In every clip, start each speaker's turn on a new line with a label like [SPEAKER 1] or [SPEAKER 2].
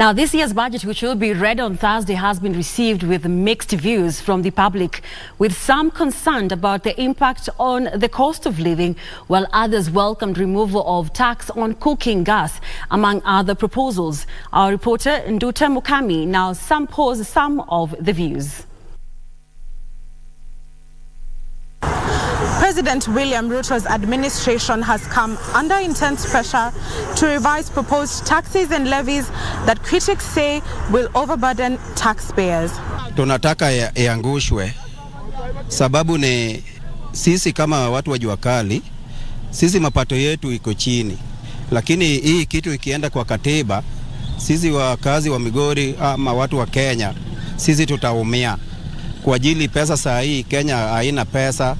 [SPEAKER 1] Now, this year's budget, which will be read on Thursday, has been received with mixed views from the public, with some concerned about the impact on the cost of living, while others welcomed removal of tax on cooking gas, among other proposals. Our reporter Nduta Mukami now samples some of the views.
[SPEAKER 2] President William Ruto's administration has come under intense pressure to revise proposed taxes and levies that critics say will overburden taxpayers.
[SPEAKER 3] Tunataka iangushwe, sababu ni sisi kama watu wa jua kali, sisi mapato yetu iko chini, lakini hii kitu ikienda kwa katiba, sisi wakazi wa Migori ama watu wa Kenya, sisi tutaumia kwa ajili pesa. Saa hii Kenya haina pesa,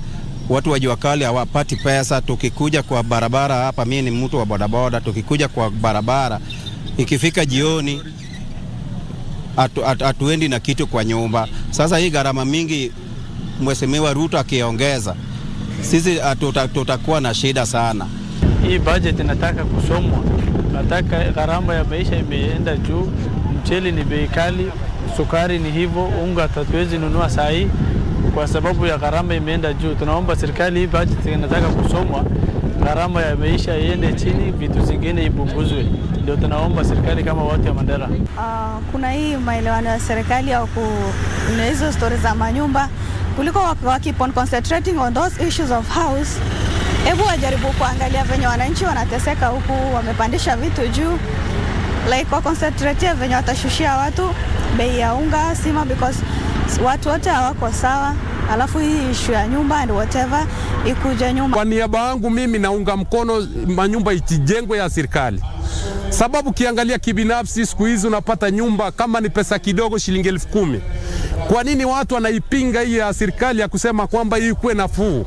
[SPEAKER 3] watu wa jua kali hawapati pesa. Tukikuja kwa barabara hapa, mimi ni mtu wa bodaboda, tukikuja kwa barabara ikifika jioni hatuendi na kitu kwa nyumba. Sasa hii gharama mingi Mheshimiwa Ruto akiongeza, sisi tutakuwa na shida sana.
[SPEAKER 4] Hii budget inataka kusomwa, nataka gharama ya maisha imeenda juu, mchele ni bei kali, sukari ni hivyo, unga hatuwezi nunua saa hii kwa sababu ya gharama imeenda juu. Tunaomba serikali hii budget inataka kusomwa, gharama ya maisha iende chini, vitu zingine ibunguzwe. Ndio tunaomba serikali kama watu ya Mandera.
[SPEAKER 5] Kuna hii maelewano ya serikali au kuna hizo stories za manyumba, kuliko keep on concentrating on those issues of house. Hebu wajaribu kuangalia venye wananchi wanateseka huku, wamepandisha vitu juu, like kwa concentrate venye watashushia watu bei ya unga, sima, because watu wote hawako sawa. Alafu hii issue ya nyumba and whatever ikuja nyumba.
[SPEAKER 6] Kwa niaba yangu mimi naunga mkono manyumba itijengwe ya serikali, sababu kiangalia kibinafsi siku hizi unapata nyumba kama ni pesa kidogo, shilingi 10,000. Kwa nini watu wanaipinga hii ya serikali ya kusema kwamba hii kuwe nafuu?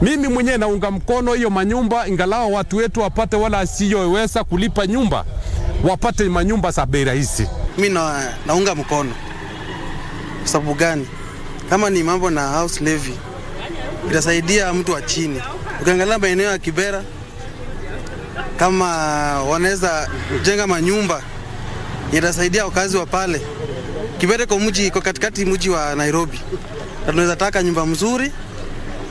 [SPEAKER 6] Mimi mwenyewe naunga mkono hiyo manyumba, ingalao watu wetu wapate, wala asiyoweza kulipa nyumba wapate manyumba za bei rahisi.
[SPEAKER 7] Mimi naunga mkono. Sababu gani? Kama ni mambo na house levy, itasaidia mtu wa chini. Ukiangalia maeneo ya Kibera, kama wanaweza jenga manyumba, itasaidia wakazi wa pale. Kibera iko katikati mji wa Nairobi, na tunaweza taka nyumba mzuri.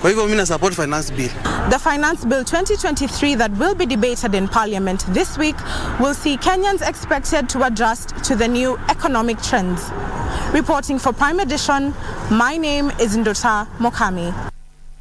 [SPEAKER 7] Kwa hivyo mimi na support finance bill.
[SPEAKER 2] The finance bill 2023 that will be debated in parliament this week will see Kenyans expected to adjust to the new economic trends. Reporting for Prime Edition, my name is Nduta Mukami.